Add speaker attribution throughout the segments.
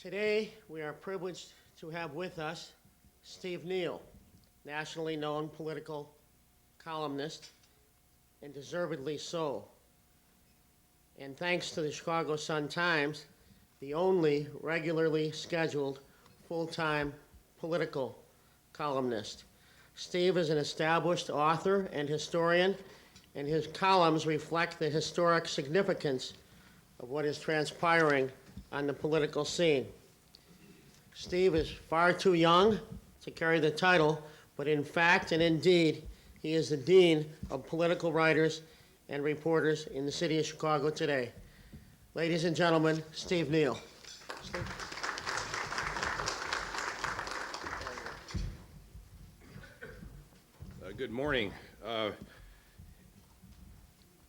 Speaker 1: Today, we are privileged to have with us Steve Neal, nationally known political columnist, and deservedly so. And thanks to the Chicago Sun-Times, the only regularly scheduled full-time political columnist. Steve is an established author and historian, and his columns reflect the historic significance of what is transpiring on the political scene. Steve is far too young to carry the title, but in fact and indeed, he is the Dean of Political Writers and Reporters in the city of Chicago today. Ladies and gentlemen, Steve Neal. Steve?
Speaker 2: Good morning.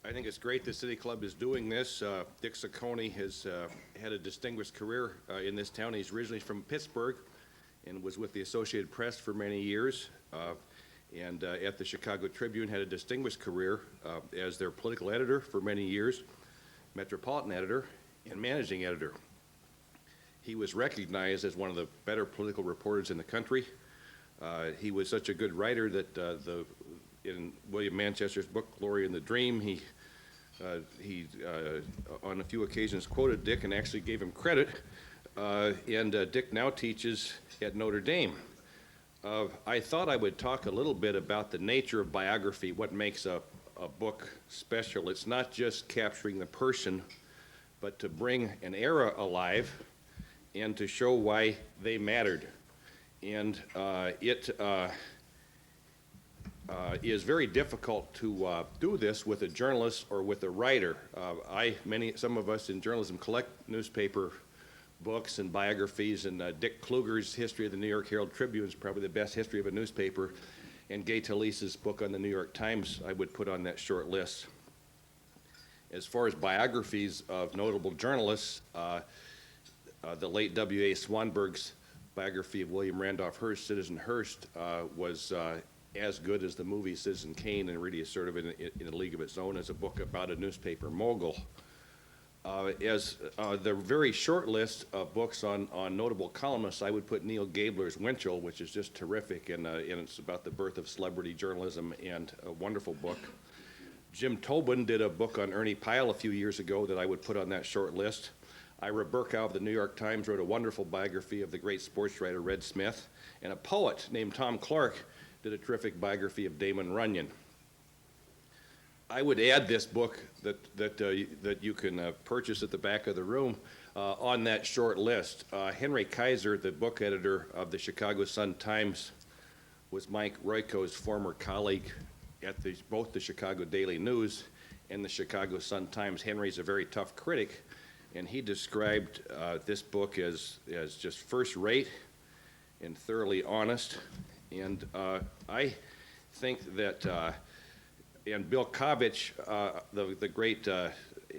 Speaker 2: I think it's great the City Club is doing this. Dick Ciccione has had a distinguished career in this town. He's originally from Pittsburgh and was with the Associated Press for many years. And at the Chicago Tribune had a distinguished career as their political editor for many years, metropolitan editor, and managing editor. He was recognized as one of the better political reporters in the country. He was such a good writer that in William Manchester's book, Glory in the Dream, he on a few occasions quoted Dick and actually gave him credit. Dick now teaches at Notre Dame. I thought I would talk a little bit about the nature of biography, what makes a book special. It's not just capturing the person, but to bring an era alive and to show why they mattered. And it is very difficult to do this with a journalist or with a writer. Some of us in journalism collect newspaper books and biographies, and Dick Kluger's History of the New York Herald Tribune is probably the best history of a newspaper, and Gay Talese's book on the New York Times I would put on that short list. As far as biographies of notable journalists, the late W.A. Swanberg's biography of William Randolph Hearst, Citizen Hearst, was as good as the movie Citizen Kane, and really is sort of in a league of its own as a book about a newspaper mogul. The very short list of books on notable columnists, I would put Neil Gabler's Winchell, which is just terrific, and it's about the birth of celebrity journalism, and a wonderful book. Jim Tobin did a book on Ernie Pyle a few years ago that I would put on that short list. Ira Berkow of the New York Times wrote a wonderful biography of the great sports writer Red Smith, and a poet named Tom Clark did a terrific biography of Damon Runyon. I would add this book that you can purchase at the back of the room on that short list. Henry Kaiser, the book editor of the Chicago Sun-Times, was Mike Royko's former colleague at both the Chicago Daily News and the Chicago Sun-Times. Henry's a very tough critic, and he described this book as just first-rate and thoroughly honest. And I think that, and Bill Kovich, the great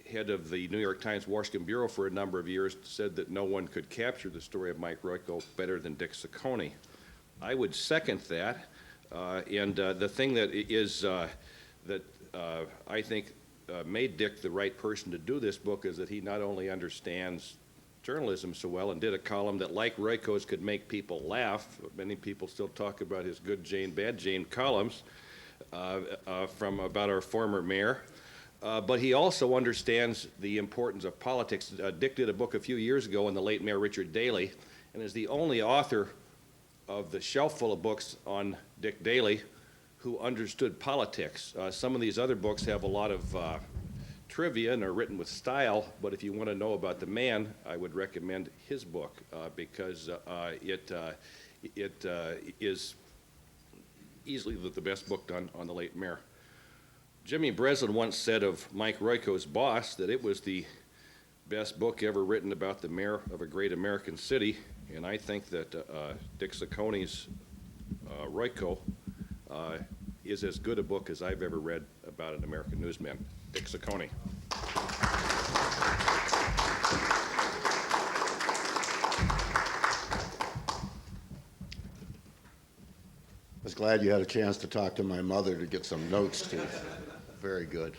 Speaker 2: head of the New York Times Washington Bureau for a number of years, said that no one could capture the story of Mike Royko better than Dick Ciccione. I would second that. The thing that is that I think made Dick the right person to do this book is that he not only understands journalism so well and did a column that, like Royko's, could make people laugh. Many people still talk about his Good Jane, Bad Jane columns from about our former mayor. But he also understands the importance of politics. Dick did a book a few years ago on the late Mayor Richard Daley, and is the only author of the shelf full of books on Dick Daley who understood politics. Some of these other books have a lot of trivia and are written with style, but if you want to know about the man, I would recommend his book because it is easily the best book done on the late mayor. Jimmy Breslin once said of Mike Royko's Boss that it was the best book ever written about the mayor of a great American city, and I think that Dick Ciccone's Royko is as good a book as I've ever read about an American newsman. Dick Ciccione.
Speaker 3: I was glad you had a chance to talk to my mother to get some notes, too. Very good.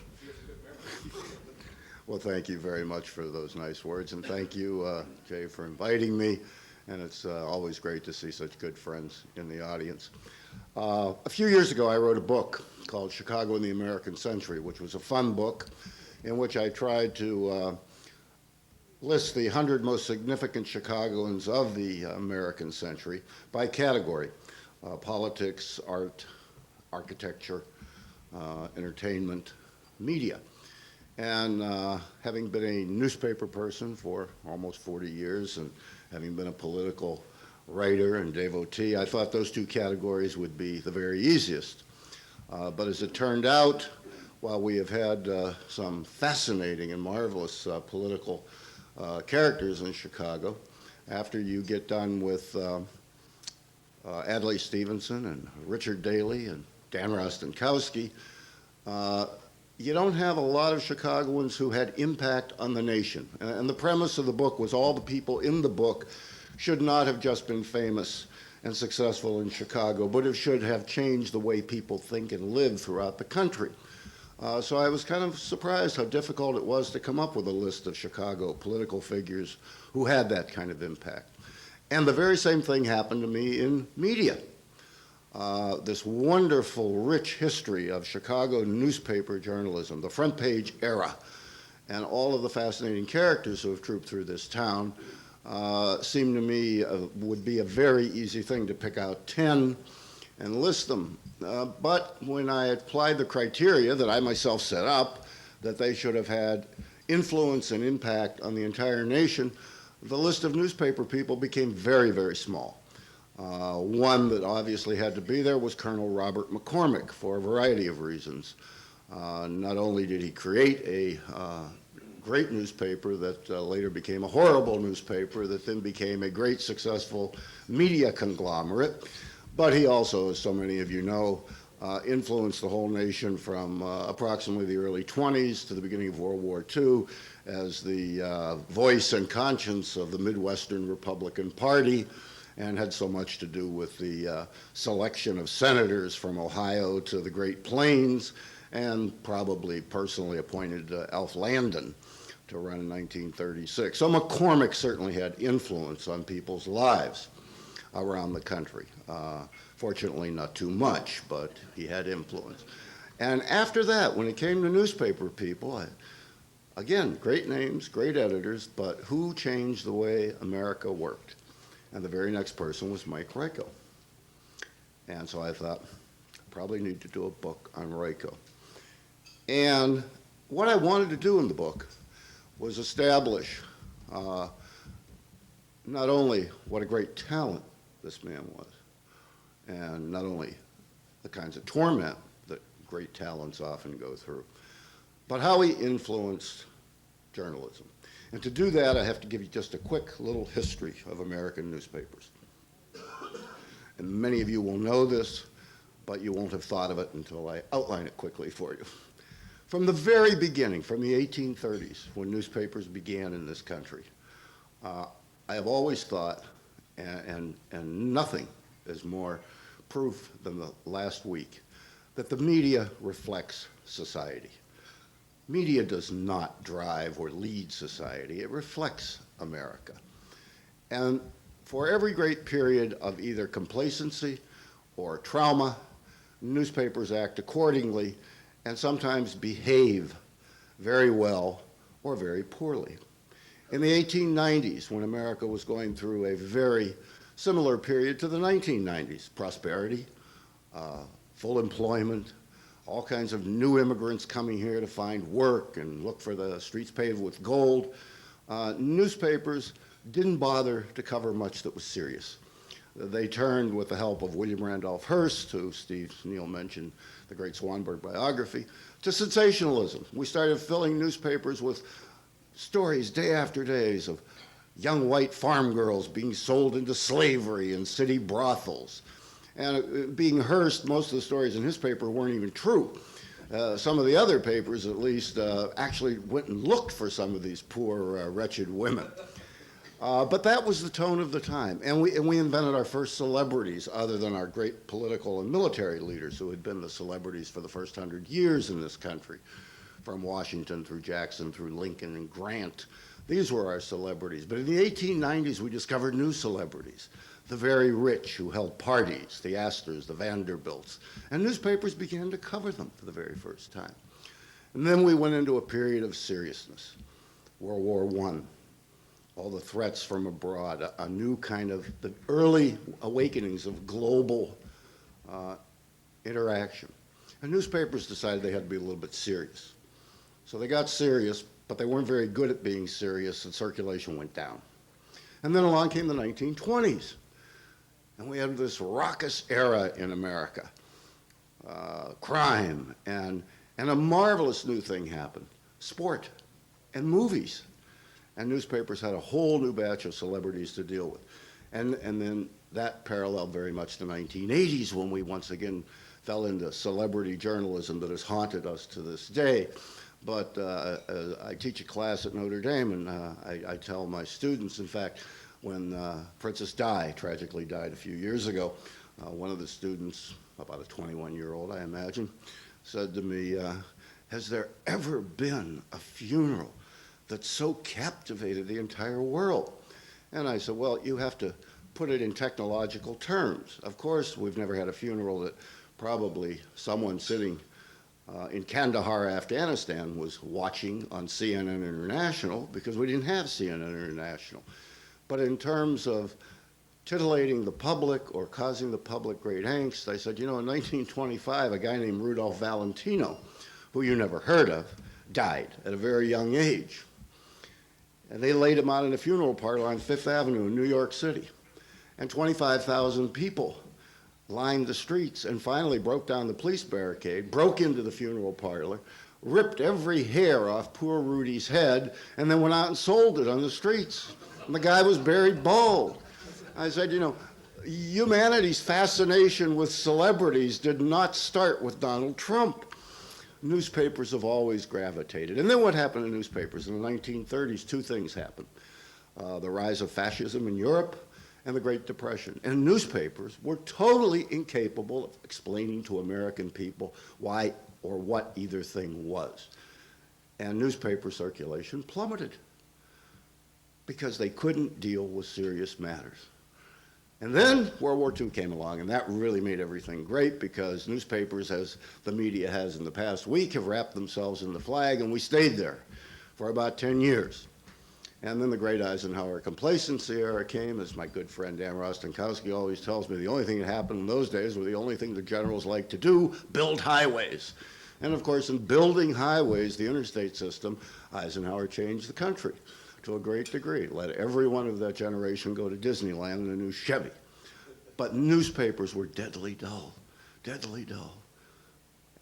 Speaker 3: Well, thank you very much for those nice words, and thank you, Jay, for inviting me. And it's always great to see such good friends in the audience. A few years ago, I wrote a book called Chicago in the American Century, which was a fun book in which I tried to list the 100 most significant Chicagoans of the American century by category: politics, art, architecture, entertainment, media. And having been a newspaper person for almost 40 years and having been a political writer and devotee, I thought those two categories would be the very easiest. But as it turned out, while we have had some fascinating and marvelous political characters in Chicago, after you get done with Adlai Stevenson and Richard Daley and Dan Rostenkowski, you don't have a lot of Chicagoans who had impact on the nation. And the premise of the book was all the people in the book should not have just been famous and successful in Chicago, but it should have changed the way people think and live throughout the country. So I was kind of surprised how difficult it was to come up with a list of Chicago political figures who had that kind of impact. And the very same thing happened to me in media. This wonderful, rich history of Chicago newspaper journalism, the front page era, and all of the fascinating characters who have trooped through this town seemed to me would be a very easy thing to pick out 10 and list them. But when I applied the criteria that I myself set up, that they should have had influence and impact on the entire nation, the list of newspaper people became very, very small. One that obviously had to be there was Colonel Robert McCormick for a variety of reasons. Not only did he create a great newspaper that later became a horrible newspaper that then became a great successful media conglomerate, but he also, as so many of you know, influenced the whole nation from approximately the early 20s to the beginning of World War II as the voice and conscience of the Midwestern Republican Party, and had so much to do with the selection of senators from Ohio to the Great Plains, and probably personally appointed Alf Landon to run in 1936. So McCormick certainly had influence on people's lives around the country. Fortunately, not too much, but he had influence. And after that, when it came to newspaper people, again, great names, great editors, but who changed the way America worked? And the very next person was Mike Royko. And so I thought, probably need to do a book on Royko. And what I wanted to do in the book was establish not only what a great talent this man was, and not only the kinds of torment that great talents often go through, but how he influenced journalism. And to do that, I have to give you just a quick little history of American newspapers. And many of you will know this, but you won't have thought of it until I outline it quickly for you. From the very beginning, from the 1830s, when newspapers began in this country, I have always thought, and nothing is more proof than the last week, that the media reflects society. Media does not drive or lead society. It reflects America. And for every great period of either complacency or trauma, newspapers act accordingly and sometimes behave very well or very poorly. In the 1890s, when America was going through a very similar period to the 1990s, prosperity, full employment, all kinds of new immigrants coming here to find work and look for the streets paved with gold, newspapers didn't bother to cover much that was serious. They turned, with the help of William Randolph Hearst, who Steve Neal mentioned, the great Swanberg biography, to sensationalism. We started filling newspapers with stories day after days of young white farm girls being sold into slavery in city brothels. And being Hearst, most of the stories in his paper weren't even true. Some of the other papers, at least, actually went and looked for some of these poor, wretched women. But that was the tone of the time. And we invented our first celebrities, other than our great political and military leaders who had been the celebrities for the first 100 years in this country. from Washington through Jackson through Lincoln and Grant. These were our celebrities. But in the 1890s, we discovered new celebrities, the very rich who held parties, the Astors, the Vanderbilts, and newspapers began to cover them for the very first time. And then we went into a period of seriousness. World War I, all the threats from abroad, a new kind of, the early awakenings of global interaction. And newspapers decided they had to be a little bit serious. So they got serious, but they weren't very good at being serious, and circulation went down. And then along came the 1920s, and we had this raucous era in America, crime, and a marvelous new thing happened, sport and movies. And newspapers had a whole new batch of celebrities to deal with. And then that paralleled very much the 1980s, when we once again fell into celebrity journalism that has haunted us to this day. But I teach a class at Notre Dame, and I tell my students, in fact, when Princess Di tragically died a few years ago, one of the students, about a 21-year-old, I imagine, said to me, has there ever been a funeral that so captivated the entire world? And I said, well, you have to put it in technological terms. Of course, we've never had a funeral that probably someone sitting in Kandahar, Afghanistan, was watching on CNN International, because we didn't have CNN International. But in terms of titillating the public or causing the public great angst, I said, you know, in 1925, a guy named Rudolph Valentino, who you never heard of, died at a very young age. And they laid him out in a funeral parlor on Fifth Avenue in New York City. And 25,000 people lined the streets and finally broke down the police barricade, broke into the funeral parlor, ripped every hair off poor Rudy's head, and then went out and sold it on the streets. And the guy was buried bald. I said, you know, humanity's fascination with celebrities did not start with Donald Trump. Newspapers have always gravitated. And then what happened to newspapers? In the 1930s, two things happened. The rise of fascism in Europe and the Great Depression. And newspapers were totally incapable of explaining to American people why or what either thing was. And newspaper circulation plummeted because they couldn't deal with serious matters. And then World War II came along, and that really made everything great, because newspapers, as the media has in the past week, have wrapped themselves in the flag, and we stayed there for about 10 years. And then the great Eisenhower complacency era came, as my good friend Dan Rostenkowski always tells me. The only thing that happened in those days were the only thing the generals liked to do, build highways. And of course, in building highways, the interstate system, Eisenhower changed the country to a great degree. Let everyone of that generation go to Disneyland in a new Chevy. But newspapers were deadly dull, deadly dull.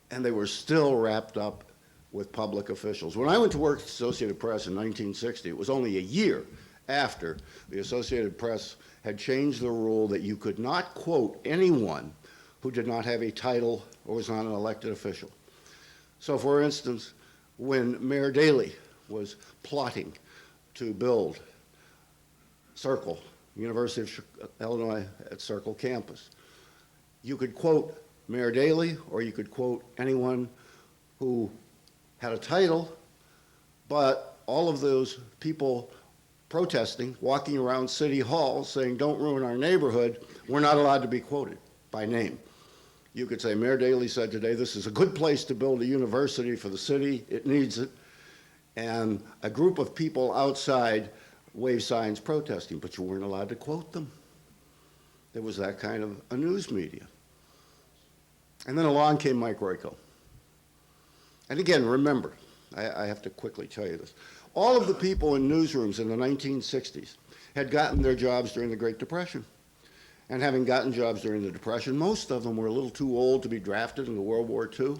Speaker 3: And they were still wrapped up with public officials. When I went to work at the Associated Press in 1960, it was only a year after the Associated Press had changed the rule that you could not quote anyone who did not have a title or was not an elected official. So for instance, when Mayor Daley was plotting to build Circle, University of Illinois at Circle campus, you could quote Mayor Daley, or you could quote anyone who had a title, but all of those people protesting, walking around City Hall saying, don't ruin our neighborhood, were not allowed to be quoted by name. You could say, Mayor Daley said today, this is a good place to build a university for the city, it needs it. And a group of people outside waved signs protesting, but you weren't allowed to quote them. There was that kind of a news media. And then along came Mike Royko. And again, remember, I have to quickly tell you this. All of the people in newsrooms in the 1960s had gotten their jobs during the Great Depression. And having gotten jobs during the Depression, most of them were a little too old to be drafted into World War II,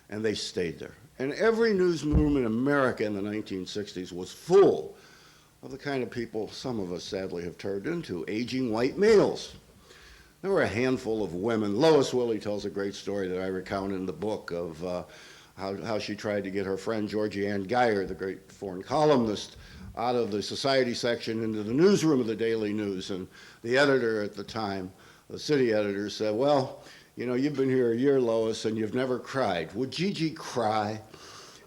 Speaker 3: and they stayed there. And every newsroom in America in the 1960s was full of the kind of people some of us sadly have turned into, aging white males. There were a handful of women. Lois Willie tells a great story that I recount in the book of how she tried to get her friend Georgie Ann Geyer, the great foreign columnist, out of the society section into the newsroom of the Daily News. And the editor at the time, the city editor, said, well, you know, you've been here a year, Lois, and you've never cried. Would Gigi cry?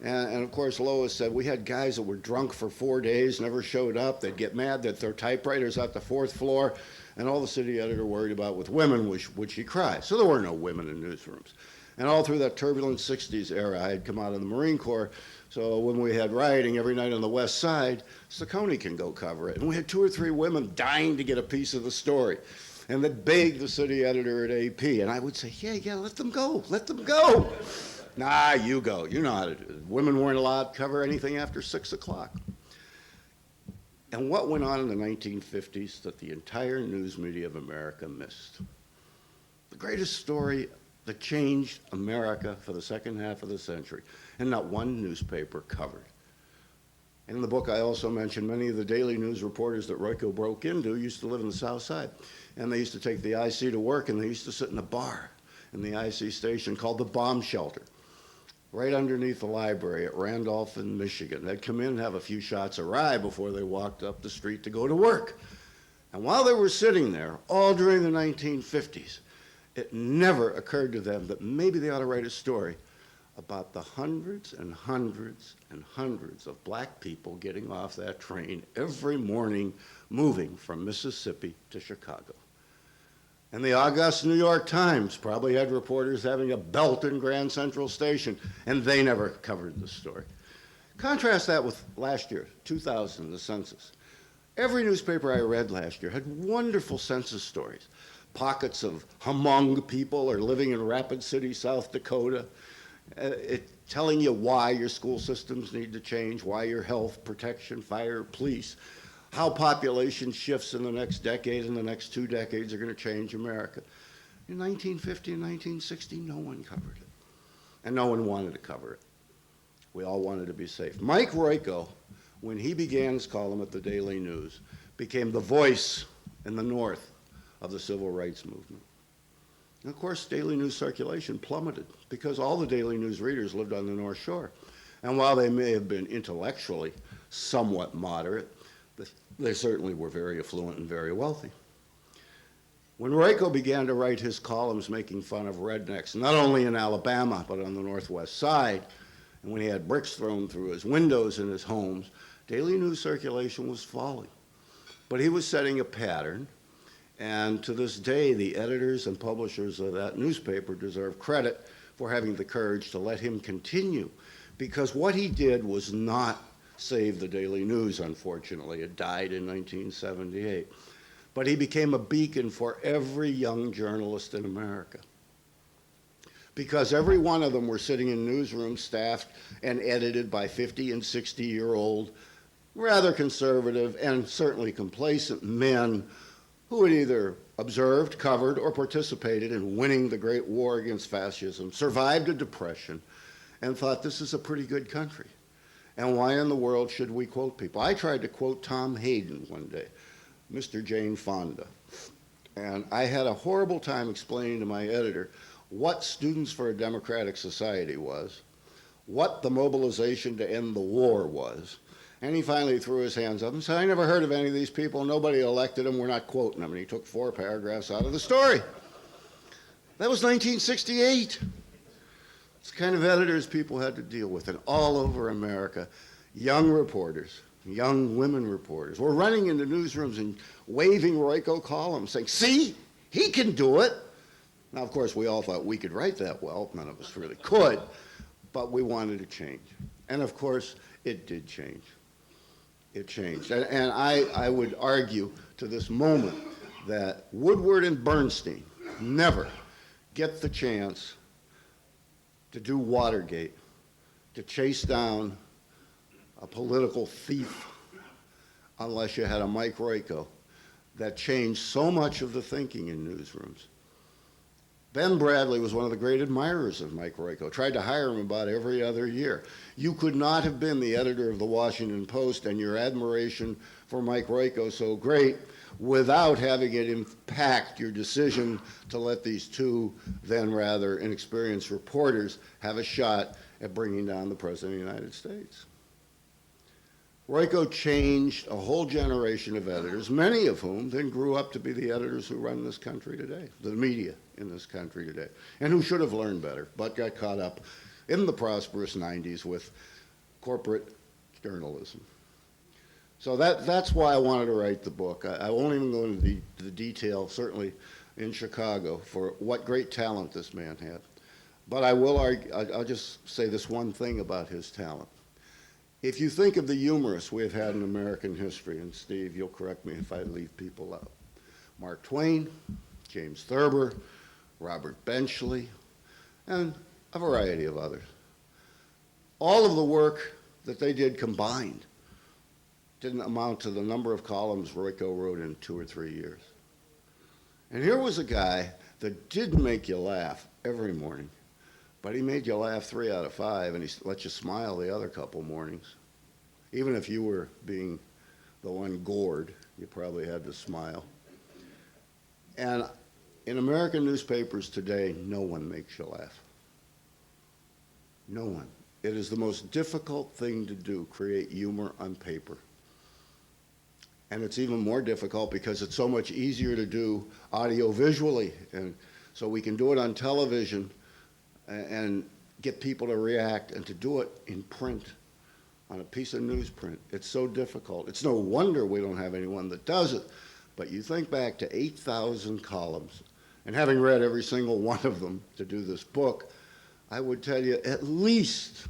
Speaker 3: And of course, Lois said, we had guys that were drunk for 4 days, never showed up. They'd get mad that their typewriters out the 4th floor, and all the city editor worried about with women would she cry. So there were no women in newsrooms. And all through that turbulent 60s era, I had come out of the Marine Corps, so when we had rioting every night on the West Side, Ciccione can go cover it. And we had 2 or 3 women dying to get a piece of the story. And they'd beg the city editor at AP, and I would say, yeah, let them go, let them go. Nah, you go. You know how to do it. Women weren't allowed to cover anything after 6 o'clock. And what went on in the 1950s that the entire news media of America missed? The greatest story that changed America for the second half of the century, and not one newspaper covered. And in the book, I also mentioned many of the daily news reporters that Royko broke into used to live in the South Side. And they used to take the IC to work, and they used to sit in a bar in the IC station called the Bomb Shelter, right underneath the library at Randolph in Michigan. They'd come in and have a few shots of rye before they walked up the street to go to work. And while they were sitting there, all during the 1950s, it never occurred to them that maybe they ought to write a story about the hundreds and hundreds and hundreds of black people getting off that train every morning moving from Mississippi to Chicago. And the august New York Times probably had reporters having a belt in Grand Central Station, and they never covered the story. Contrast that with last year, 2000, the census. Every newspaper I read last year had wonderful census stories. Pockets of Hmong people are living in Rapid City, South Dakota, telling you why your school systems need to change, why your health, protection, fire, police, how population shifts in the next decade and the next 2 decades are going to change America. In 1950 and 1960, no one covered it. And no one wanted to cover it. We all wanted to be safe. Mike Royko, when he began his column at the Daily News, became the voice in the North of the civil rights movement. And of course, Daily News circulation plummeted because all the Daily News readers lived on the North Shore. And while they may have been intellectually somewhat moderate, they certainly were very affluent and very wealthy. When Royko began to write his columns making fun of rednecks, not only in Alabama, but on the Northwest Side, and when he had bricks thrown through his windows in his homes, Daily News circulation was falling. But he was setting a pattern, and to this day, the editors and publishers of that newspaper deserve credit for having the courage to let him continue, because what he did was not save the Daily News, unfortunately. It died in 1978. But he became a beacon for every young journalist in America, because every one of them were sitting in newsrooms staffed and edited by 50 and 60-year-old, rather conservative and certainly complacent men who had either observed, covered, or participated in winning the great war against fascism, survived a depression, and thought this is a pretty good country. And why in the world should we quote people? I tried to quote Tom Hayden one day, Mr. Jane Fonda. And I had a horrible time explaining to my editor what Students for a Democratic Society was, what the mobilization to end the war was. And he finally threw his hands up and said, I never heard of any of these people. Nobody elected them. We're not quoting them. And he took 4 paragraphs out of the story. That was 1968. It's the kind of editors people had to deal with. And all over America, young reporters, young women reporters were running into newsrooms and waving Royko columns, saying, see, he can do it. Now, of course, we all thought we could write that well. None of us really could. But we wanted to change. And, of course, it did change. It changed. And I would argue to this moment that Woodward and Bernstein never get the chance to do Watergate, to chase down a political thief, unless you had a Mike Royko that changed so much of the thinking in newsrooms. Ben Bradley was one of the great admirers of Mike Royko, tried to hire him about every other year. You could not have been the editor of the Washington Post and your admiration for Mike Royko so great without having it impact your decision to let these 2 then rather inexperienced reporters have a shot at bringing down the President of the United States. Royko changed a whole generation of editors, many of whom then grew up to be the editors who run this country today, the media in this country today, and who should have learned better, but got caught up in the prosperous 90s with corporate journalism. So that's why I wanted to write the book. I won't even go into the detail, certainly in Chicago, for what great talent this man had. But I will argue, I'll just say this one thing about his talent. If you think of the humorists we have had in American history, and Steve, you'll correct me if I leave people out, Mark Twain, James Thurber, Robert Benchley, and a variety of others. All of the work that they did combined didn't amount to the number of columns Royko wrote in 2 or 3 years. And here was a guy that didn't make you laugh every morning, but he made you laugh 3 out of 5, and he let you smile the other couple mornings. Even if you were being the one gored, you probably had to smile. And in American newspapers today, no one makes you laugh. No one. It is the most difficult thing to do, create humor on paper. And it's even more difficult because it's so much easier to do audio-visually. And so we can do it on television and get people to react, and to do it in print, on a piece of newsprint. It's so difficult. It's no wonder we don't have anyone that does it. But you think back to 8,000 columns, and having read every single one of them to do this book, I would tell you at least,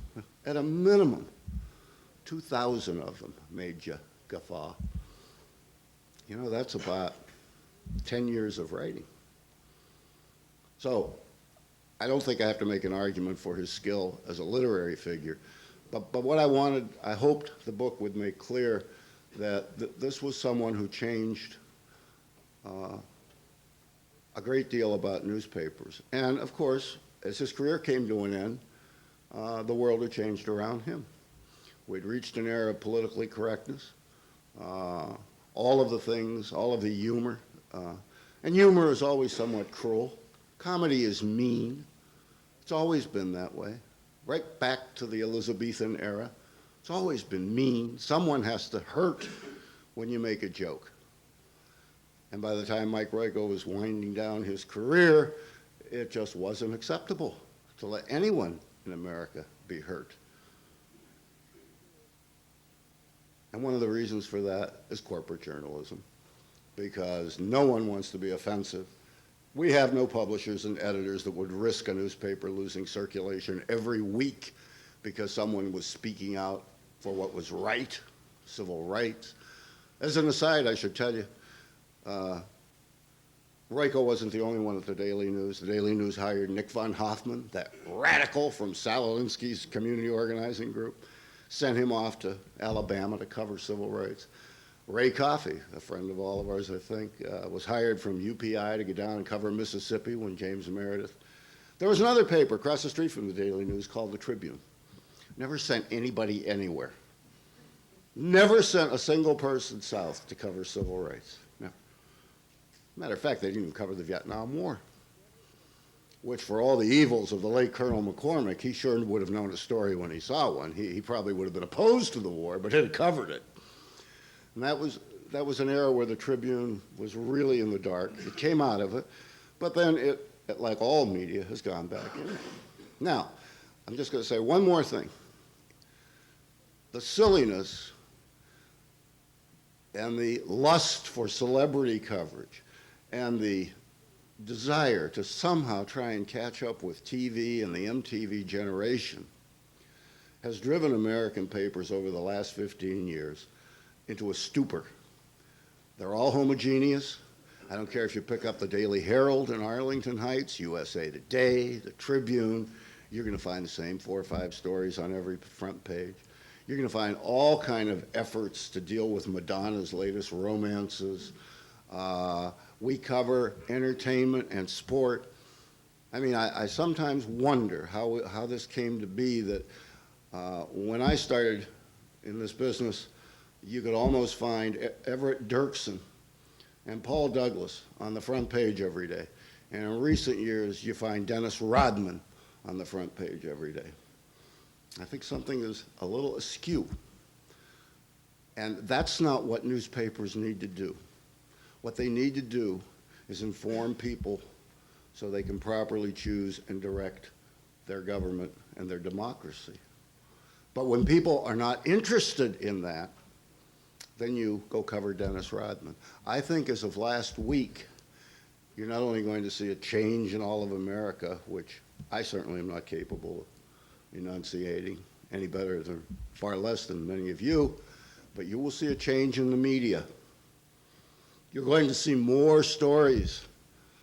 Speaker 3: at a minimum, 2,000 of them made you guffaw. You know, that's about 10 years of writing. So I don't think I have to make an argument for his skill as a literary figure. But what I hoped the book would make clear that this was someone who changed a great deal about newspapers. And of course, as his career came to an end, the world had changed around him. We'd reached an era of politically correctness, all of the things, all of the humor. And humor is always somewhat cruel. Comedy is mean. It's always been that way. Right back to the Elizabethan era. It's always been mean. Someone has to hurt when you make a joke. And by the time Mike Royko was winding down his career, it just wasn't acceptable to let anyone in America be hurt. And one of the reasons for that is corporate journalism, because no one wants to be offensive. We have no publishers and editors that would risk a newspaper losing circulation every week because someone was speaking out for what was right, civil rights. As an aside, I should tell you, Royko wasn't the only one at the Daily News. The Daily News hired Nick von Hoffman, that radical from Sal Alinsky's community organizing group, sent him off to Alabama to cover civil rights. Ray Coffey, a friend of all of ours, I think, was hired from UPI to go down and cover Mississippi when James Meredith. There was another paper across the street from the Daily News called the Tribune. Never sent anybody anywhere. Never sent a single person south to cover civil rights. No. Matter of fact, they didn't even cover the Vietnam War, which for all the evils of the late Colonel McCormick, he sure would have known a story when he saw one. He probably would have been opposed to the war, but had covered it. And that was an era where the Tribune was really in the dark. It came out of it, but then it, like all media, has gone back in. Now, I'm just going to say one more thing. The silliness and the lust for celebrity coverage and the desire to somehow try and catch up with TV and the MTV generation has driven American papers over the last 15 years into a stupor. They're all homogeneous. I don't care if you pick up the Daily Herald in Arlington Heights, USA Today, the Tribune, you're going to find the same 4 or 5 stories on every front page. You're going to find all kind of efforts to deal with Madonna's latest romances. We cover entertainment and sport. I mean, I sometimes wonder how this came to be that when I started in this business, you could almost find Everett Dirksen and Paul Douglas on the front page every day. And in recent years, you find Dennis Rodman on the front page every day. I think something is a little askew. And that's not what newspapers need to do. What they need to do is inform people so they can properly choose and direct their government and their democracy. But when people are not interested in that, then you go cover Dennis Rodman. I think as of last week, you're not only going to see a change in all of America, which I certainly am not capable of enunciating any better than, far less than many of you, but you will see a change in the media. You're going to see more stories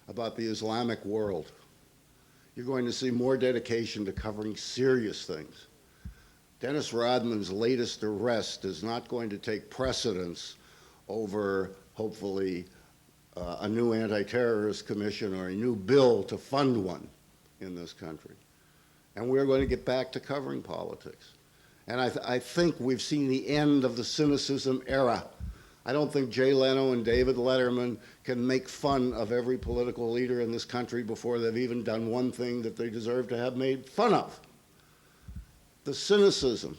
Speaker 3: about the Islamic world. You're going to see more dedication to covering serious things. Dennis Rodman's latest arrest is not going to take precedence over, hopefully, a new anti-terrorist commission or a new bill to fund one in this country. And we're going to get back to covering politics. And I think we've seen the end of the cynicism era. I don't think Jay Leno and David Letterman can make fun of every political leader in this country before they've even done one thing that they deserve to have made fun of. The cynicism,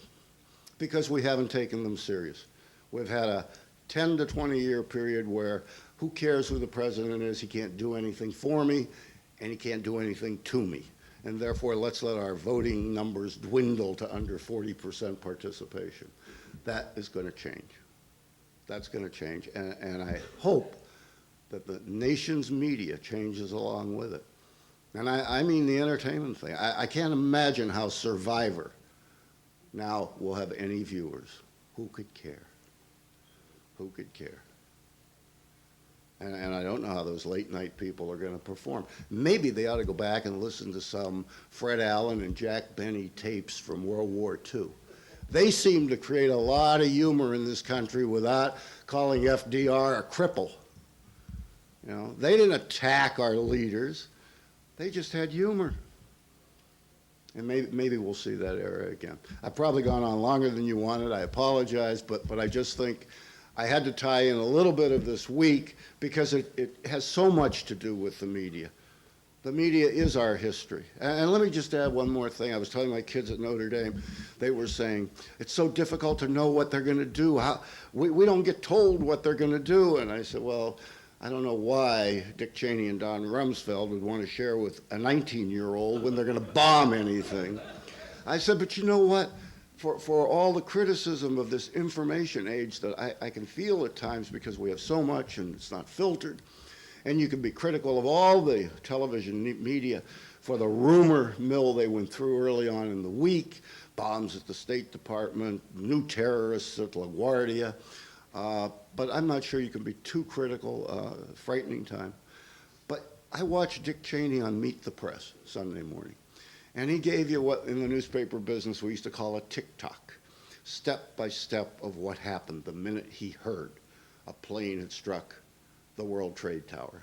Speaker 3: because we haven't taken them serious. We've had a 10 to 20 year period where who cares who the president is? He can't do anything for me, and he can't do anything to me. And therefore, let's let our voting numbers dwindle to under 40% participation. That is going to change. That's going to change. And I hope that the nation's media changes along with it. And I mean the entertainment thing. I can't imagine how Survivor now will have any viewers. Who could care? Who could care? And I don't know how those late night people are going to perform. Maybe they ought to go back and listen to some Fred Allen and Jack Benny tapes from World War II. They seem to create a lot of humor in this country without calling FDR a cripple. You know, they didn't attack our leaders. They just had humor. And maybe we'll see that era again. I've probably gone on longer than you wanted. I apologize, but I just think I had to tie in a little bit of this week because it has so much to do with the media. The media is our history. And let me just add one more thing. I was telling my kids at Notre Dame, they were saying, it's so difficult to know what they're going to do. We don't get told what they're going to do. And I said, well, I don't know why Dick Cheney and Don Rumsfeld would want to share with a 19-year-old when they're going to bomb anything. I said, but you know what? For all the criticism of this information age that I can feel at times because we have so much and it's not filtered, and you can be critical of all the television media for the rumor mill they went through early on in the week, bombs at the State Department, new terrorists at LaGuardia, but I'm not sure you can be too critical, frightening time. But I watched Dick Cheney on Meet the Press Sunday morning. And he gave you what in the newspaper business we used to call a tick-tock, step by step of what happened the minute he heard a plane had struck the World Trade Tower.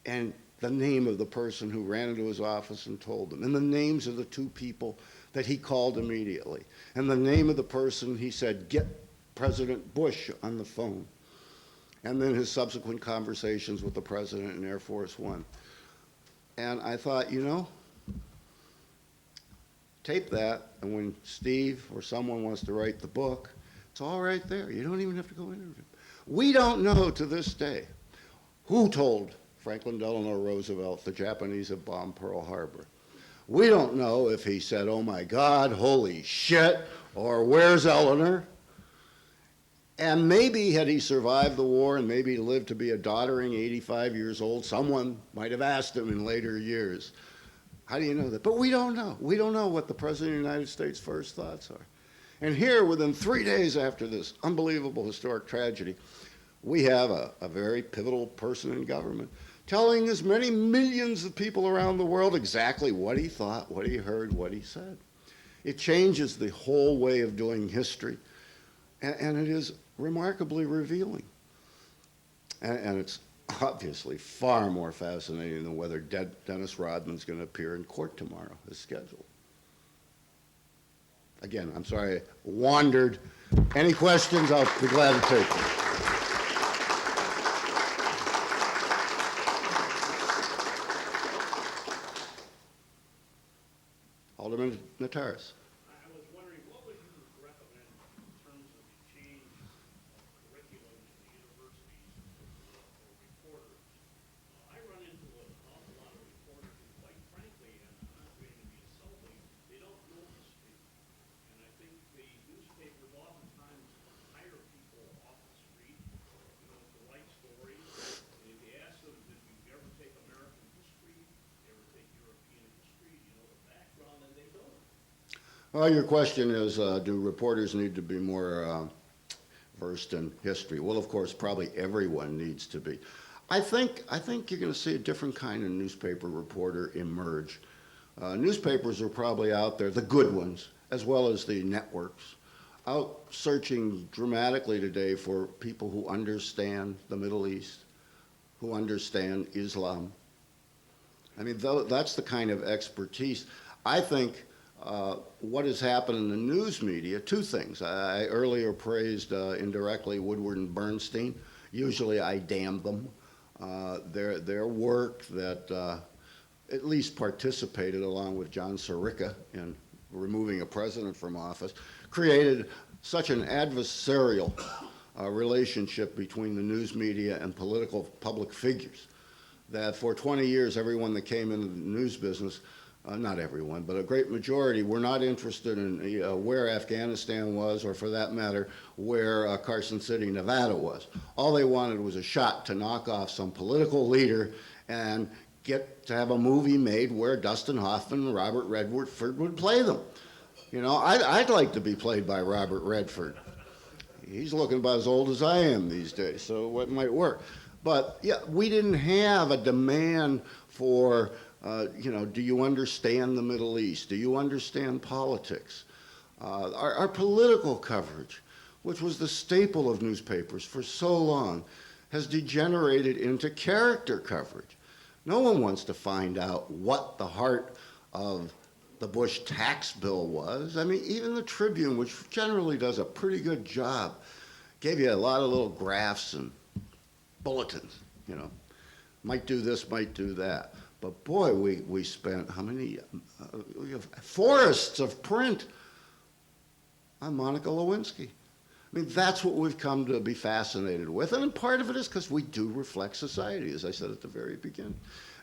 Speaker 3: And the name of the person who ran into his office and told them, and the names of the two people that he called immediately, and the name of the person he said, get President Bush on the phone, and then his subsequent conversations with the president in Air Force One. And I thought, you know, tape that, and when Steve or someone wants to write the book, it's all right there. You don't even have to go interview. We don't know to this day who told Franklin Delano Roosevelt the Japanese had bombed Pearl Harbor. We don't know if he said, oh my God, holy shit, or where's Eleanor? And maybe had he survived the war and maybe lived to be a doddering 85 years old, someone might have asked him in later years, how do you know that? But we don't know. We don't know what the President of the United States' first thoughts are. And here, within 3 days after this unbelievable historic tragedy, we have a very pivotal person in government telling as many millions of people around the world exactly what he thought, what he heard, what he said. It changes the whole way of doing history, and it is remarkably revealing. And it's obviously far more fascinating than whether Dennis Rodman's going to appear in court tomorrow, as scheduled. Again, I'm sorry I wandered. Any questions? I'll be glad to take them. Alderman Nataris.
Speaker 4: I was wondering, what would you recommend in terms of the change of curriculum in the universities for reporters? I run into an awful lot of reporters who, quite frankly, and I'm not going to be insulting,
Speaker 3: Well, your question is, do reporters need to be more versed in history? Well, of course, probably everyone needs to be. I think you're going to see a different kind of newspaper reporter emerge. Newspapers are probably out there, the good ones, as well as the networks, out searching dramatically today for people who understand the Middle East, who understand Islam. I mean, that's the kind of expertise. I think what has happened in the news media, two things. I earlier praised indirectly Woodward and Bernstein. Usually I damn them. Their work that at least participated along with John Sirica in removing a president from office, created such an adversarial relationship between the news media and political public figures that for 20 years, everyone that came into the news business, not everyone, but a great majority, were not interested in where Afghanistan was, or for that matter, where Carson City, Nevada was. All they wanted was a shot to knock off some political leader and get to have a movie made where Dustin Hoffman and Robert Redford would play them. You know, I'd like to be played by Robert Redford. He's looking about as old as I am these days, so it might work. But yeah, we didn't have a demand for, do you understand the Middle East? Do you understand politics? Our political coverage, which was the staple of newspapers for so long, has degenerated into character coverage. No one wants to find out what the heart of the Bush tax bill was. I mean, even the Tribune, which generally does a pretty good job, gave you a lot of little graphs and bulletins, might do this, might do that. But boy, we spent how many we have forests of print on Monica Lewinsky. I mean, that's what we've come to be fascinated with. And part of it is because we do reflect society, as I said at the very beginning.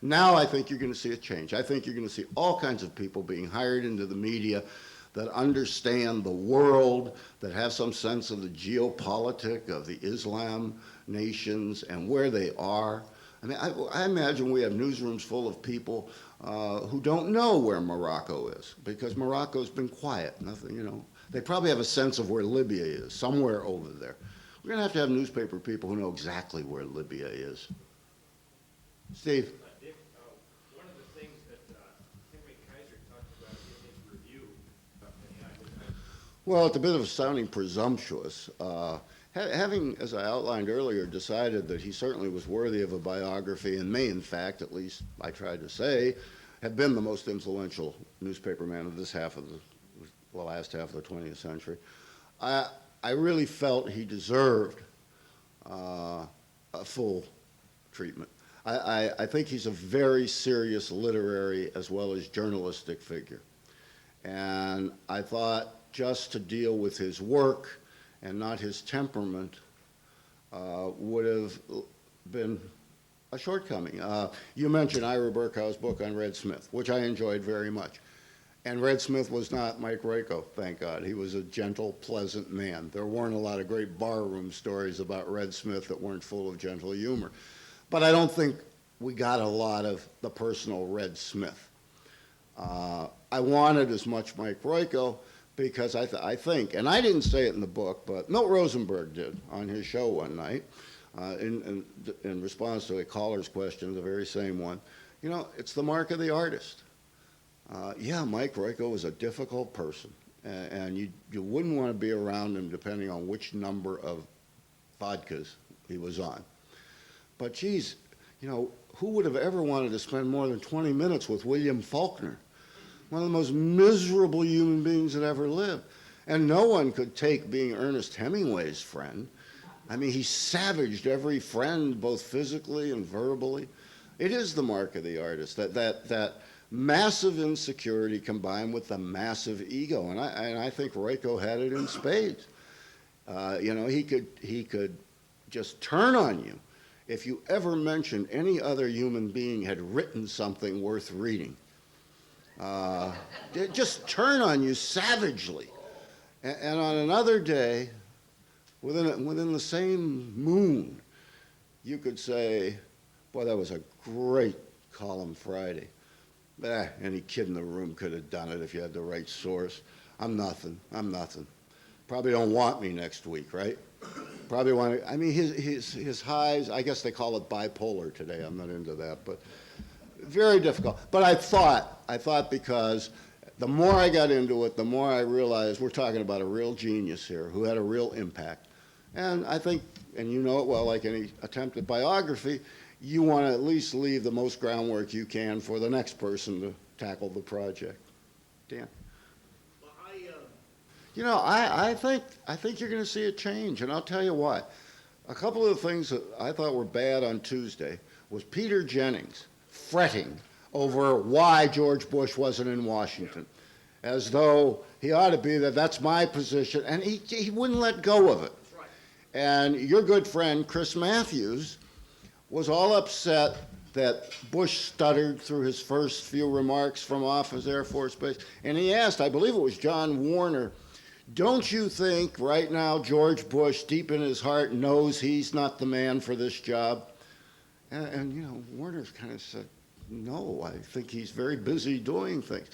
Speaker 3: Now I think you're going to see a change. I think you're going to see all kinds of people being hired into the media that understand the world, that have some sense of the geopolitics of the Islam nations and where they are. I mean, I imagine we have newsrooms full of people who don't know where Morocco is, because Morocco's been quiet. Nothing, They probably have a sense of where Libya is, somewhere over there. We're going to have newspaper people who know exactly where Libya is. Steve?
Speaker 5: Dick, one of the things that Henry Kaiser talked about in his review,
Speaker 3: Well, it's a bit of sounding presumptuous. Having, as I outlined earlier, decided that he certainly was worthy of a biography and may, in fact, at least I tried to say, have been the most influential newspaperman of this last half of the 20th century. I really felt he deserved a full treatment. I think he's a very serious literary as well as journalistic figure. And I thought just to deal with his work and not his temperament would have been a shortcoming. You mentioned Ira Berkhow's book on Red Smith, which I enjoyed very much. And Red Smith was not Mike Royko, thank God. He was a gentle, pleasant man. There weren't a lot of great barroom stories about Red Smith that weren't full of gentle humor. But I don't think we got a lot of the personal Red Smith. I wanted as much Mike Royko because I think, and I didn't say it in the book, but Milt Rosenberg did on his show one night in response to a caller's question, the very same one. It's the mark of the artist. Yeah, Mike Royko was a difficult person, and you wouldn't want to be around him depending on which number of vodkas he was on. But geez, who would have ever wanted to spend more than 20 minutes with William Faulkner, one of the most miserable human beings that ever lived? And no one could take being Ernest Hemingway's friend. I mean, he savaged every friend, both physically and verbally. It is the mark of the artist, that massive insecurity combined with the massive ego. And I think Royko had it in spades. He could just turn on you if you ever mentioned any other human being had written something worth reading. Just turn on you savagely. And on another day, within the same moon, you could say, boy, that was a great column Friday. Any kid in the room could have done it if you had the right source. I'm nothing. I'm nothing. Probably don't want me next week, right? Probably want to, I mean, his highs, I guess they call it bipolar today. I'm not into that, but very difficult. But I thought because the more I got into it, the more I realized we're talking about a real genius here who had a real impact. And I think, and you know it well, like any attempt at biography, you want to at least leave the most groundwork you can for the next person to tackle the project. Dan?
Speaker 4: Well,
Speaker 3: You know, I think you're going to see a change, and I'll tell you why. A couple of the things that I thought were bad on Tuesday was Peter Jennings fretting over why George Bush wasn't in Washington, as though he ought to be there. That's my position, and he wouldn't let go of it.
Speaker 4: that's right.
Speaker 3: And your good friend Chris Matthews was all upset that Bush stuttered through his first few remarks from off his Air Force Base, and he asked, I believe it was John Warner, don't you think right now George Bush, deep in his heart, knows he's not the man for this job? And you know, Warner's kind of said, no, I think he's very busy doing things.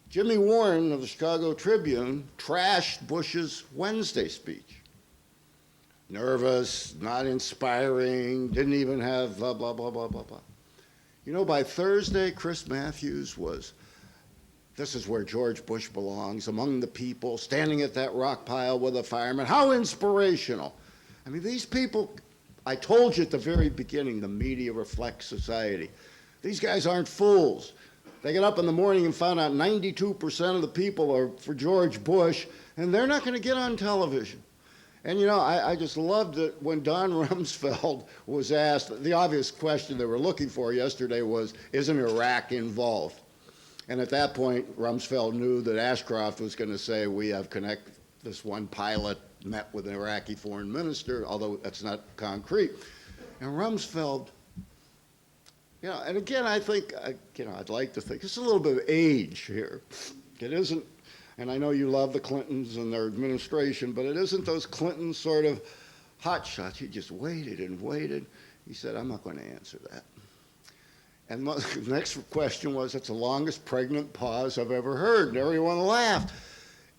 Speaker 3: Jimmy Warren of the Chicago Tribune trashed Bush's Wednesday speech. Nervous, not inspiring, didn't even have blah, blah, blah, blah, blah, blah. You know, by Thursday, Chris Matthews was, this is where George Bush belongs, among the people, standing at that rock pile with a fireman. How inspirational. I mean, these people, I told you at the very beginning, the media reflects society. These guys aren't fools. They get up in the morning and found out 92% of the people are for George Bush, and they're not going to get on television. And you know, I just loved it when Don Rumsfeld was asked, the obvious question they were looking for yesterday was, isn't Iraq involved? And at that point, Rumsfeld knew that Ashcroft was going to say, we have this one pilot met with an Iraqi foreign minister, although that's not concrete. And Rumsfeld, you know, and again, I think, you know, I'd like to think, it's a little bit of age here. It isn't, and I know you love the Clintons and their administration, but it isn't those Clinton sort of hotshots. He just waited and waited. He said, I'm not going to answer that. And the next question was, it's the longest pregnant pause I've ever heard. And everyone laughed.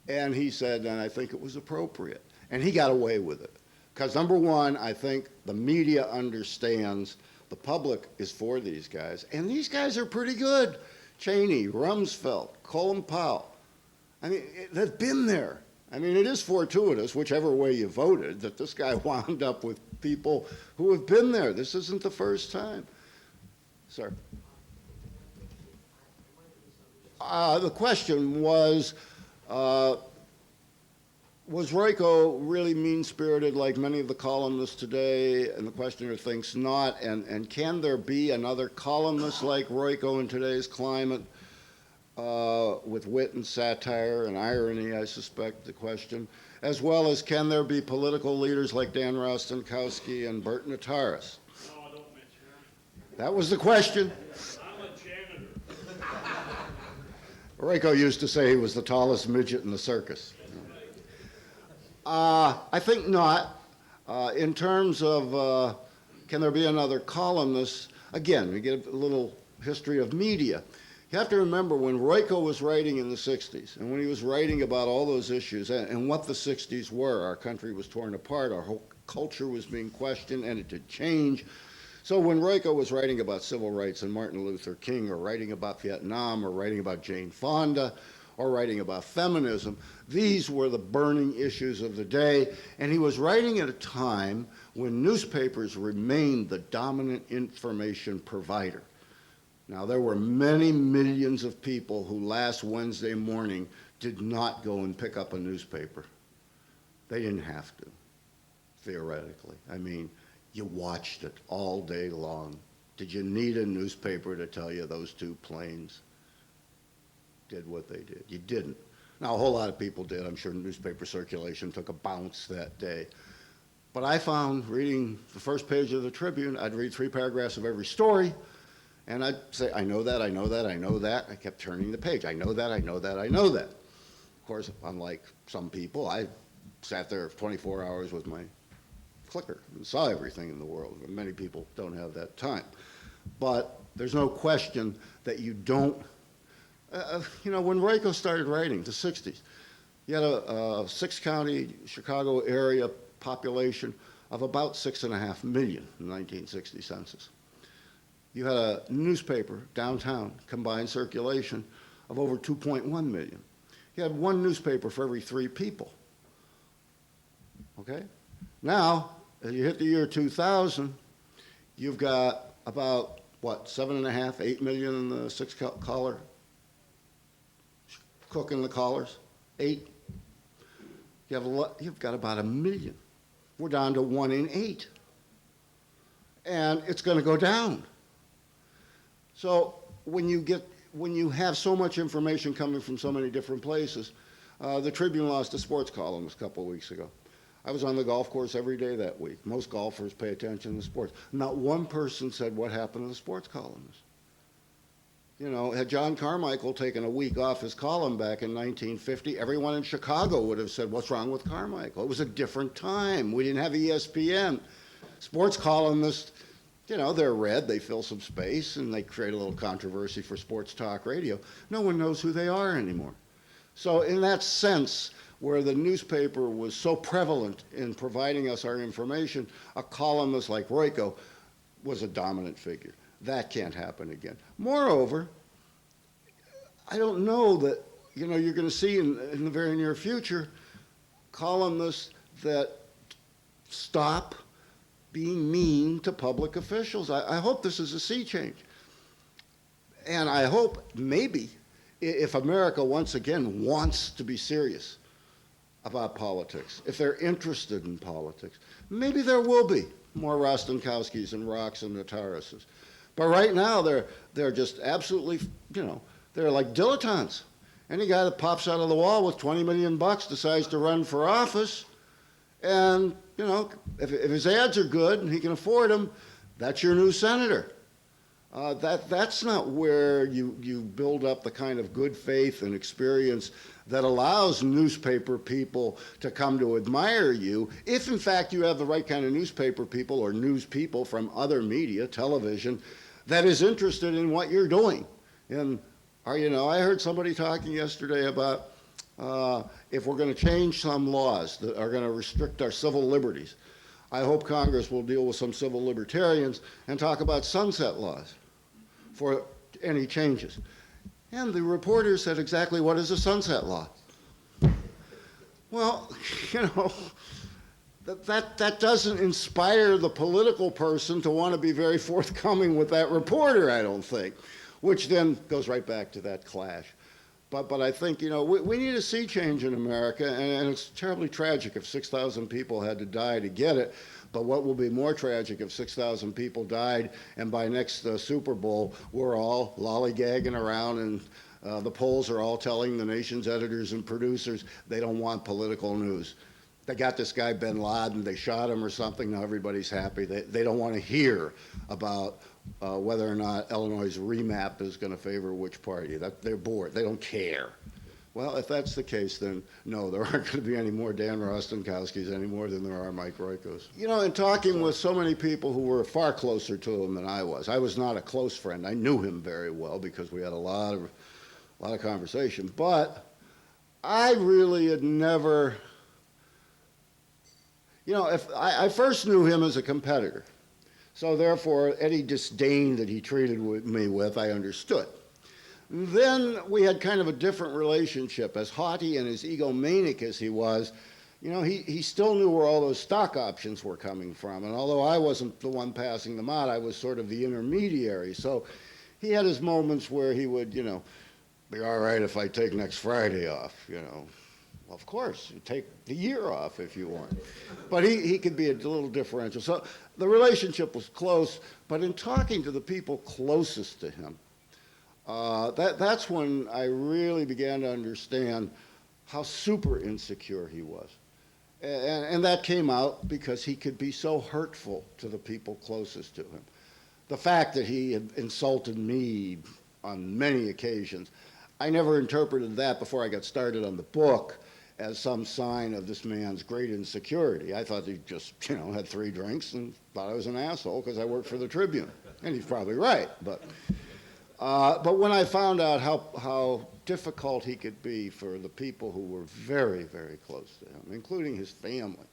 Speaker 3: And he said, and I think it was appropriate. And he got away with it. Because number one, I think the media understands the public is for these guys. And these guys are pretty good. Cheney, Rumsfeld, Colin Powell. I mean, they've been there. I mean, it is fortuitous, whichever way you voted, that this guy wound up with people who have been there. This isn't the first time. Sir. The question was Royko really mean-spirited like many of the columnists today? And the questioner thinks not. And can there be another columnist like Royko in today's climate with wit and satire and irony, I suspect, the question, as well as can there be political leaders like Dan Rostenkowski and Bert Notaras?
Speaker 4: No, don't mention that.
Speaker 3: That was the question.
Speaker 4: I'm a janitor.
Speaker 3: Royko used to say he was the tallest midget in the circus. I think not. In terms of can there be another columnist, again, we get a little history of media. You have to remember when Royko was writing in the 60s, and when he was writing about all those issues and what the 60s were, our country was torn apart, our whole culture was being questioned, and it did change. So when Royko was writing about civil rights and Martin Luther King, or writing about Vietnam, or writing about Jane Fonda, or writing about feminism, these were the burning issues of the day, and he was writing at a time when newspapers remained the dominant information provider. Now, there were many millions of people who last Wednesday morning did not go and pick up a newspaper. They didn't have to, theoretically. I mean, you watched it all day long. Did you need a newspaper to tell you those two planes did what they did? You didn't. Now, a whole lot of people did. I'm sure newspaper circulation took a bounce that day. But I found reading the first page of the Tribune, I'd read 3 paragraphs of every story, and I'd say, I know that, I know that, I know that. I kept turning the page. I know that, I know that, I know that. Of course, unlike some people, I sat there 24 hours with my clicker and saw everything in the world. Many people don't have that time. But there's no question that you don't, when Royko started writing, the 60s, you had a six-county Chicago area population of about 6.5 million in the 1960 census. You had a newspaper downtown, combined circulation of over 2.1 million. You had one newspaper for every 3 people. Okay? Now, as you hit the year 2000, you've got about, what, 7.5, 8 million in the six-collar, cooking the collars, 8. You've got about 1 million. We're down to 1 in 8. And it's going to go down. So when you have so much information coming from so many different places, the Tribune lost a sports columnist a couple of weeks ago. I was on the golf course every day that week. Most golfers pay attention to sports. Not one person said what happened to the sports columnist. You know, had John Carmichael taken a week off his column back in 1950, everyone in Chicago would have said, what's wrong with Carmichael? It was a different time. We didn't have ESPN. Sports columnists, you know, they're read, they fill some space, and they create a little controversy for sports talk radio. No one knows who they are anymore. So in that sense, where the newspaper was so prevalent in providing us our information, a columnist like Royko was a dominant figure. That can't happen again. Moreover, I don't know that, you know, you're going to see in the very near future columnists that stop being mean to public officials. I hope this is a sea change. And I hope maybe if America once again wants to be serious about politics, if they're interested in politics, maybe there will be more Rostenkowskis and Rocks and Notarises. But right now they're just absolutely, you know, they're like dilettantes. Any guy that pops out of the wall with 20 million bucks decides to run for office, and you know, if his ads are good and he can afford them, that's your new senator. That's not where you build up the kind of good faith and experience that allows newspaper people to come to admire you, if in fact you have the right kind of newspaper people or news people from other media, television, that is interested in what you're doing. And you know, I heard somebody talking yesterday about if we're going to change some laws that are going to restrict our civil liberties, I hope Congress will deal with some civil libertarians and talk about sunset laws for any changes. And the reporter said exactly, what is a sunset law? Well, you know, that doesn't inspire the political person to want to be very forthcoming with that reporter, I don't think, which then goes right back to that clash. But I think, you know, we need a sea change in America, and it's terribly tragic if 6,000 people had to die to get it. But what will be more tragic if 6,000 people died, and by next Super Bowl, we're all lollygagging around, and the polls are all telling the nation's editors and producers they don't want political news. They got this guy bin Laden, they shot him or something, now everybody's happy. They don't want to hear about whether or not Illinois' remap is going to favor which party. They're bored. They don't care. Well, if that's the case, then no, there aren't going to be any more Dan Rostenkowskis any more than there are Mike Roykos. You know, in talking with so many people who were far closer to him than I was not a close friend. I knew him very well because we had a lot of conversation. But I really had never, you know, if I first knew him as a competitor. So therefore, any disdain that he treated me with, I understood. Then we had kind of a different relationship. As haughty and as egomaniac as he was, you know, he still knew where all those stock options were coming from. And although I wasn't the one passing them out, I was sort of the intermediary. So he had his moments where he would, you know, be all right if I take next Friday off, you know. Well, of course, you take the year off if you want. But he could be a little differential. So the relationship was close, but in talking to the people closest to him, that's when I really began to understand how super insecure he was. And that came out because he could be so hurtful to the people closest to him. The fact that he had insulted me on many occasions, I never interpreted that before I got started on the book as some sign of this man's great insecurity. I thought he just, you know, had 3 drinks and thought I was an asshole because I worked for the Tribune. And he's probably right, but But when I found out how difficult he could be for the people who were very, very close to him, including his family,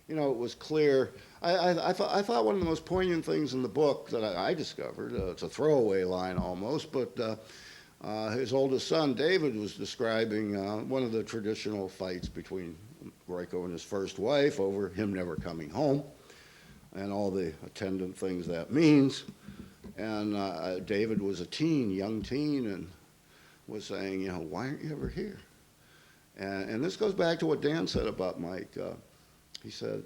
Speaker 3: you know, it was clear. I thought one of the most poignant things in the book that I discovered, it's a throwaway line almost, but his oldest son, David, was describing one of the traditional fights between Royko and his first wife over him never coming home and all the attendant things that means. And David was a teen, young teen, and was saying, you know, why aren't you ever here? And this goes back to what Dan said about Mike. He said,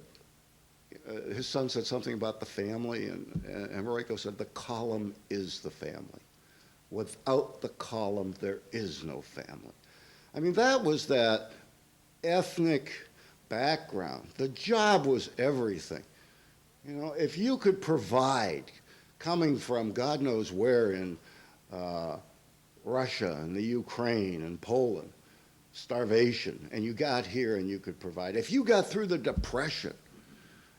Speaker 3: his son said something about the family, and Royko said, the column is the family. Without the column, there is no family. I mean, that was that ethnic background. The job was everything. You know, if you could provide, coming from God knows where in Russia and the Ukraine and Poland, starvation, and you got here and you could provide. If you got through the Depression,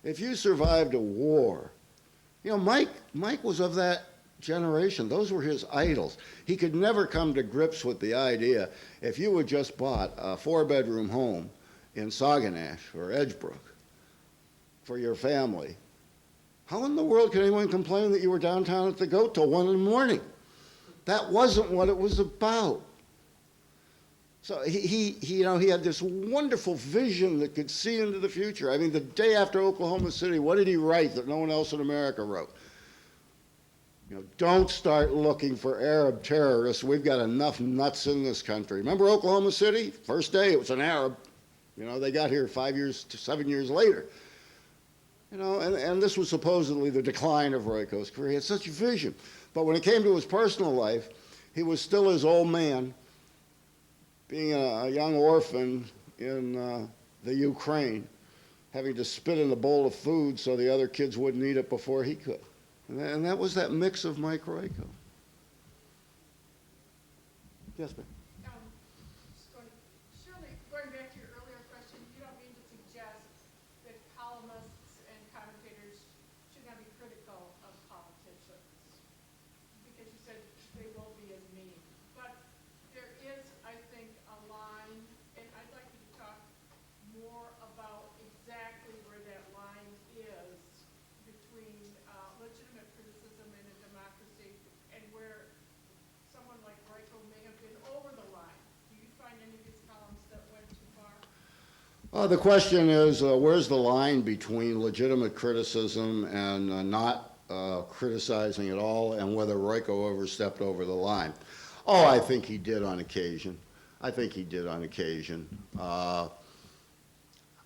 Speaker 3: if you survived a war, you know, Mike was of that generation. Those were his idols. He could never come to grips with the idea, if you had just bought a 4-bedroom home in Saguenash or Edgebrook for your family, how in the world can anyone complain that you were downtown at the Goat till 1 in the morning? That wasn't what it was about. So he had this wonderful vision that could see into the future. I mean, the day after Oklahoma City, what did he write that no one else in America wrote? You know, don't start looking for Arab terrorists. We've got enough nuts in this country. Remember Oklahoma City? First day, it was an Arab. You know, they got here 5 years to 7 years later. You know, and this was supposedly the decline of Royko's career. He had such vision. But when it came to his personal life, he was still his old man, being a young orphan in the Ukraine, having to spit in a bowl of food so the other kids wouldn't eat it before he could. And that was that mix of Mike Royko. Yes, ma'am.
Speaker 6: Surely, going back to your earlier question, you don't mean to suggest that columnists and commentators should not be critical of politicians, because you said they will be as mean. But there is, I think, a line, and I'd like you to talk more about exactly where that line is between legitimate criticism in a democracy and where someone like Royko may have been over the line. Do you find any of his columns that went too far?
Speaker 3: The question is, where's the line between legitimate criticism and not criticizing at all, and whether Royko overstepped over the line? Oh, I think he did on occasion.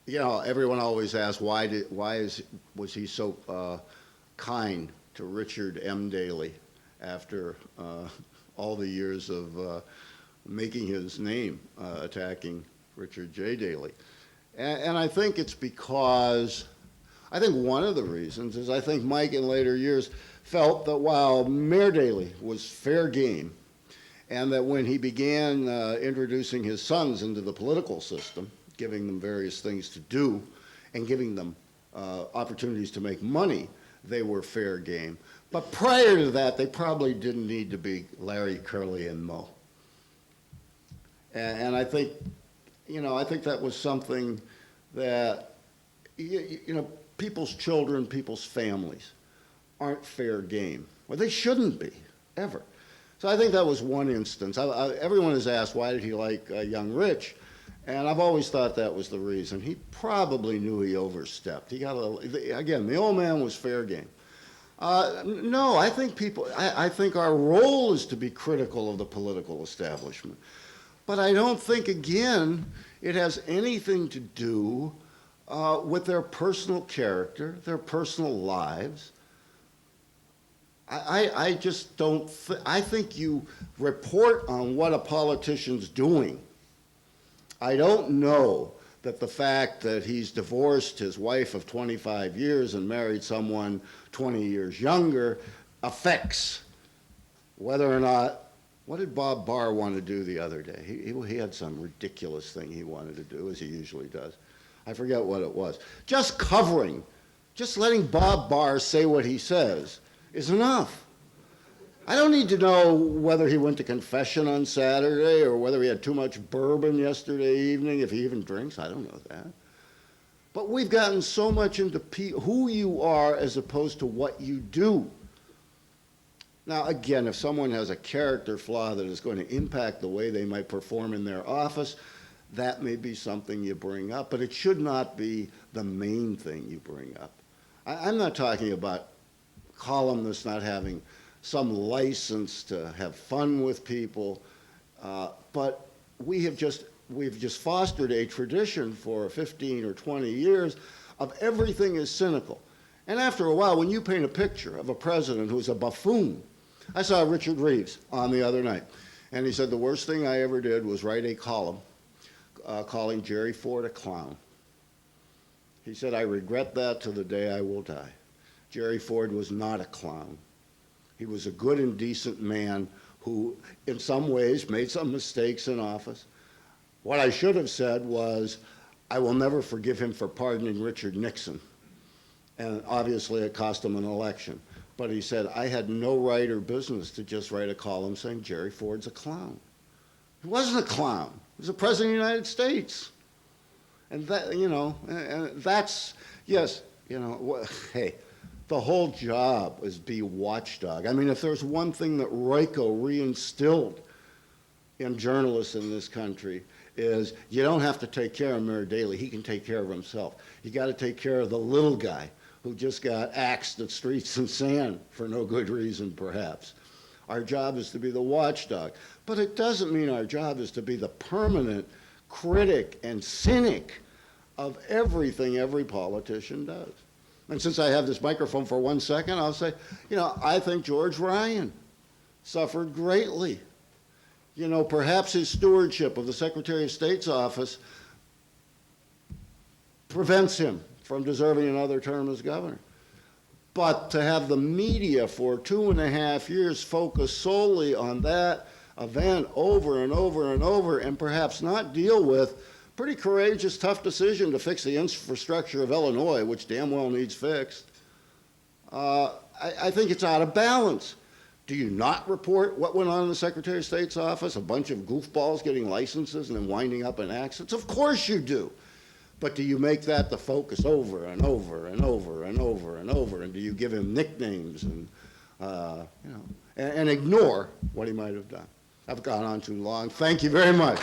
Speaker 3: You know, everyone always asks, was he so kind to Richard M. Daley after all the years of making his name attacking Richard J. Daley? And I think it's because, I think one of the reasons is I think Mike in later years felt that while Mayor Daley was fair game, and that when he began introducing his sons into the political system, giving them various things to do, and giving them opportunities to make money, they were fair game. But prior to that, they probably didn't need to be Larry, Curly, and Moe. And I think, you know, I think that was something that, you know, people's children, people's families aren't fair game. Well, they shouldn't be, ever. So I think that was one instance. Everyone has asked, why did he like Young Rich? And I've always thought that was the reason. He probably knew he overstepped. He got again, the old man was fair game. No, I think our role is to be critical of the political establishment. But I don't think, again, it has anything to do with their personal character, their personal lives. I just don't, I think you report on what a politician's doing. I don't know that the fact that he's divorced his wife of 25 years and married someone 20 years younger affects whether or not, what did Bob Barr want to do the other day? He had some ridiculous thing he wanted to do, as he usually does. I forget what it was. Just covering, just letting Bob Barr say what he says is enough. I don't need to know whether he went to confession on Saturday or whether he had too much bourbon yesterday evening, if he even drinks. I don't know that. But we've gotten so much into who you are as opposed to what you do. Now, again, if someone has a character flaw that is going to impact the way they might perform in their office, that may be something you bring up, but it should not be the main thing you bring up. I'm not talking about columnists not having some license to have fun with people, but we've just fostered a tradition for 15 or 20 years of everything is cynical. And after a while, when you paint a picture of a president who's a buffoon, I saw Richard Reeves on the other night, and he said the worst thing I ever did was write a column calling Jerry Ford a clown. He said, I regret that to the day I will die. Jerry Ford was not a clown. He was a good and decent man who, in some ways, made some mistakes in office. What I should have said was, I will never forgive him for pardoning Richard Nixon. And obviously it cost him an election. But he said, I had no right or business to just write a column saying Jerry Ford's a clown. He wasn't a clown. He was the President of the United States. And that, you know, and that's, yes, you know, hey, the whole job is be watchdog. I mean, if there's one thing that Royko reinstilled in journalists in this country is you don't have to take care of Mayor Daley. He can take care of himself. You got to take care of the little guy who just got axed at Streets and Sand for no good reason, perhaps. Our job is to be the watchdog. But it doesn't mean our job is to be the permanent critic and cynic of everything every politician does. And since I have this microphone for 1 second, I'll say, you know, I think George Ryan suffered greatly. You know, perhaps his stewardship of the Secretary of State's office prevents him from deserving another term as governor. But to have the media for 2.5 years focus solely on that event over and over and over and perhaps not deal with pretty courageous, tough decision to fix the infrastructure of Illinois, which damn well needs fixed, I think it's out of balance. Do you not report what went on in the Secretary of State's office? A bunch of goofballs getting licenses and then winding up in accidents? Of course you do. But do you make that the focus over and over and over and over and over? And do you give him nicknames and, you know, and ignore what he might have done? I've gone on too long. Thank you very much.